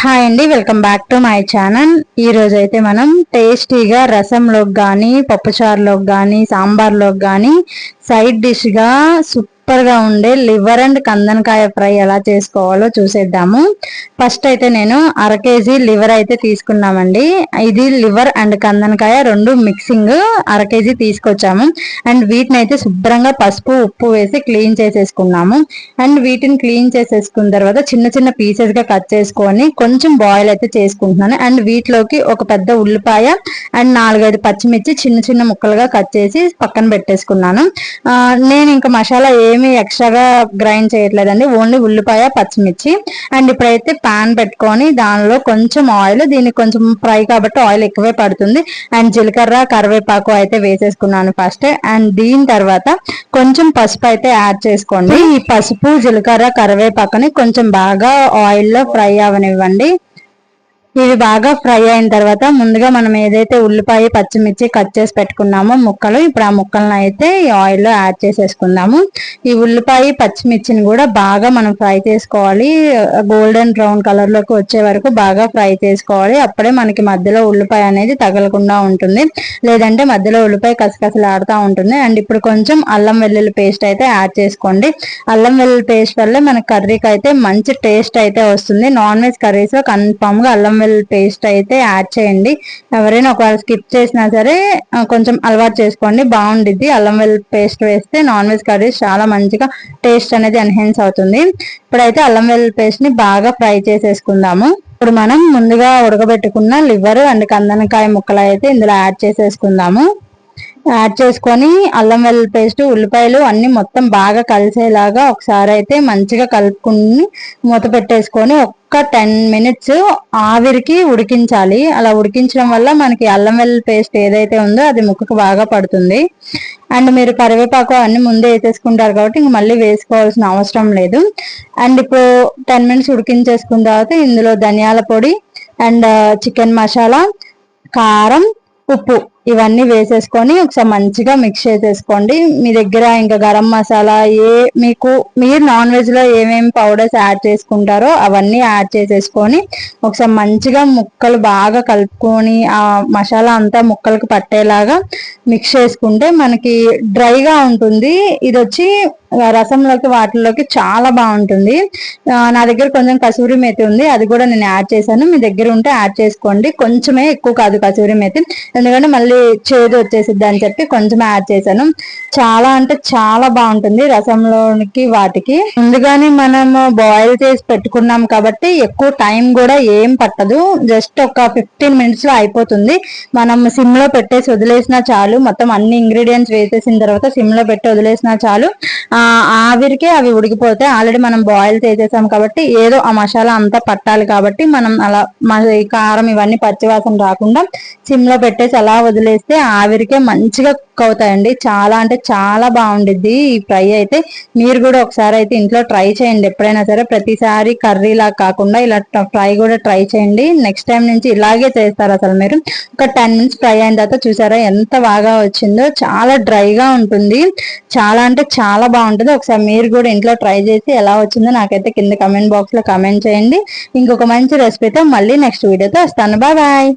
Hi అండి, welcome back to my channel. ఈ రోజు అయితే మనం టేస్టీగా రసంలోకి కానీ పప్పుచారులోకి కానీ సాంబార్లోకి కానీ సైడ్ డిష్గా సూపర్గా ఉండే లివర్ అండ్ కందనకాయ ఫ్రై ఎలా చేసుకోవాలో చూసేద్దాము. ఫస్ట్ అయితే నేను 1/2 kg లివర్ అయితే తీసుకున్నామండి. ఇది లివర్ అండ్ కందనకాయ రెండు మిక్సింగ్ 1/2 kg తీసుకొచ్చాము. అండ్ వీటిని అయితే శుభ్రంగా పసుపు ఉప్పు వేసి క్లీన్ చేసేసుకున్నాము. అండ్ వీటిని క్లీన్ చేసేసుకున్న తర్వాత చిన్న చిన్న పీసెస్ గా కట్ చేసుకొని కొంచెం బాయిల్ అయితే చేసుకుంటున్నాను. అండ్ వీటిలోకి ఒక పెద్ద ఉల్లిపాయ అండ్ 4-5 పచ్చిమిర్చి చిన్న చిన్న ముక్కలుగా కట్ చేసి పక్కన పెట్టేసుకున్నాను. నేను ఇంకా మసాలా ఏమి ఎక్స్ట్రాగా గ్రైండ్ చేయట్లేదండి, ఓన్లీ ఉల్లిపాయ పచ్చిమిర్చి. అండ్ ఇప్పుడైతే పాన్ పెట్టుకొని దానిలో కొంచెం ఆయిల్, దీనికి కొంచెం ఫ్రై కాబట్టి ఆయిల్ ఎక్కువే పడుతుంది. అండ్ జీలకర్ర కరివేపాకు అయితే వేసేసుకున్నాను ఫస్ట్. అండ్ దీని తర్వాత కొంచెం పసుపు అయితే యాడ్ చేసుకోండి. ఈ పసుపు జీలకర్ర కరివేపాకుని కొంచెం బాగా ఆయిల్లో ఫ్రై అవనివ్వండి. ఇవి బాగా ఫ్రై అయిన తర్వాత ముందుగా మనం ఏదైతే ఉల్లిపాయ పచ్చిమిర్చి కట్ చేసి పెట్టుకున్నామో ముక్కలు, ఇప్పుడు ఆ ముక్కలను అయితే ఈ ఆయిల్లో యాడ్ చేసేసుకుందాము. ఈ ఉల్లిపాయ పచ్చిమిర్చిని కూడా బాగా మనం ఫ్రై చేసుకోవాలి. గోల్డెన్ బ్రౌన్ కలర్ లోకి వచ్చే వరకు బాగా ఫ్రై చేసుకోవాలి. అప్పుడే మనకి మధ్యలో ఉల్లిపాయ అనేది తగలకుండా ఉంటుంది, లేదంటే మధ్యలో ఉల్లిపాయ కసకసలాడుతూ ఉంటుంది. అండ్ ఇప్పుడు కొంచెం అల్లం వెల్లుల్లి పేస్ట్ అయితే యాడ్ చేసుకోండి. అల్లం వెల్లుల్లి పేస్ట్ వల్ల మన కర్రీకి అయితే మంచి టేస్ట్ అయితే వస్తుంది. నాన్ వెజ్ కర్రీస్ లో కన్ఫామ్ గా అల్లం వెల్లుల్లి పేస్ట్ అయితే యాడ్ చేయండి. ఎవరైనా ఒకవేళ స్కిప్ చేసినా సరే కొంచెం అలవాటు చేసుకోండి, బాగుండిద్ది. అల్లం వెల్లుల్లి పేస్ట్ వేస్తే నాన్ వెజ్ కర్రీస్ చాలా మంచిగా టేస్ట్ అనేది ఎన్హాన్స్ అవుతుంది. ఇప్పుడైతే అల్లం వెల్లుల్లి పేస్ట్ ని బాగా ఫ్రై చేసేసుకుందాము. ఇప్పుడు మనం ముందుగా ఉడకబెట్టుకున్న లివర్ అండ్ కందనకాయ ముక్కలు అయితే ఇందులో యాడ్ చేసేసుకుందాము. యాడ్ చేసుకొని అల్లం వెల్లుల్లి పేస్ట్ ఉల్లిపాయలు అన్ని మొత్తం బాగా కలిసేలాగా ఒకసారి అయితే మంచిగా కలుపుకుని మూత పెట్టేసుకొని ఒక్క 10 minutes ఆవిరికి ఉడికించాలి. అలా ఉడికించడం వల్ల మనకి అల్లం వెల్లుల్లి పేస్ట్ ఏదైతే ఉందో అది ముక్కకు బాగా పడుతుంది. అండ్ మీరు కరివేపాకు అన్ని ముందే వేసేసుకుంటారు కాబట్టి ఇంక మళ్ళీ వేసుకోవాల్సిన అవసరం లేదు. అండ్ ఇప్పుడు 10 minutes ఉడికించేసుకున్న తర్వాత ఇందులో ధనియాల పొడి అండ్ చికెన్ మసాలా, కారం, ఉప్పు ఇవన్నీ వేసేసుకొని ఒకసారి మంచిగా మిక్స్ చేసేసుకోండి. మీ దగ్గర ఇంకా గరం మసాలా మీరు నాన్ వెజ్ లో ఏమేమి పౌడర్స్ యాడ్ చేసుకుంటారో అవన్నీ యాడ్ చేసేసుకొని ఒకసారి మంచిగా ముక్కలు బాగా కలుపుకొని ఆ మసాలా అంతా ముక్కలకు పట్టేలాగా మిక్స్ చేసుకుంటే మనకి డ్రైగా ఉంటుంది. ఇది వచ్చి రసంలోకి వాటిల్లోకి చాలా బాగుంటుంది. నా దగ్గర కొంచెం కసూరి మేతి ఉంది, అది కూడా నేను యాడ్ చేశాను. మీ దగ్గర ఉంటే యాడ్ చేసుకోండి, కొంచెమే, ఎక్కువ కాదు కసూరి మేతి, ఎందుకంటే మళ్ళీ చేదు వచ్చేసిద్ది అని చెప్పి కొంచెం యాడ్ చేశాను. చాలా అంటే చాలా బాగుంటుంది రసంలోనికి వాటికి. ముందుగానే మనం బాయిల్ చేసి పెట్టుకున్నాం కాబట్టి ఎక్కువ టైం కూడా ఏం పట్టదు, జస్ట్ ఒక 15 minutes లో అయిపోతుంది. మనం సిమ్ లో పెట్టేసి వదిలేసినా చాలు, మొత్తం అన్ని ఇంగ్రీడియంట్స్ వేసేసిన తర్వాత సిమ్ లో పెట్టి వదిలేసినా చాలు, ఆవిరికే అవి ఉడికిపోతాయి. ఆల్రెడీ మనం బాయిల్ చేసేసాం కాబట్టి ఏదో ఆ మసాలా అంతా పట్టాలి కాబట్టి మనం అలా కారం ఇవన్నీ పచ్చివాసన రాకుండా సిమ్ లో పెట్టేసి అలా వదిలేస్తే ఆవిరికే మంచిగా కుక్ అవుతాయండి. చాలా అంటే చాలా బాగుండిద్ది ఈ ఫ్రై అయితే. మీరు కూడా ఒకసారి అయితే ఇంట్లో ట్రై చేయండి, ఎప్పుడైనా సరే. ప్రతిసారి కర్రీలా కాకుండా ఇలా ఫ్రై కూడా ట్రై చేయండి. నెక్స్ట్ టైం నుంచి ఇలాగే చేస్తారు అసలు మీరు. ఒక 10 minutes ఫ్రై అయిన తర్వాత చూసారా ఎంత బాగా వచ్చిందో. చాలా డ్రైగా ఉంటుంది, చాలా అంటే చాలా బాగుంటుంది. ఒకసారి మీరు కూడా ఇంట్లో ట్రై చేసి ఎలా వచ్చిందో నాకైతే కింద కమెంట్ బాక్స్ లో కమెంట్ చేయండి. ఇంకొక మంచి రెసిపీతో మళ్ళీ నెక్స్ట్ వీడియోతో వస్తాను. Bye bye.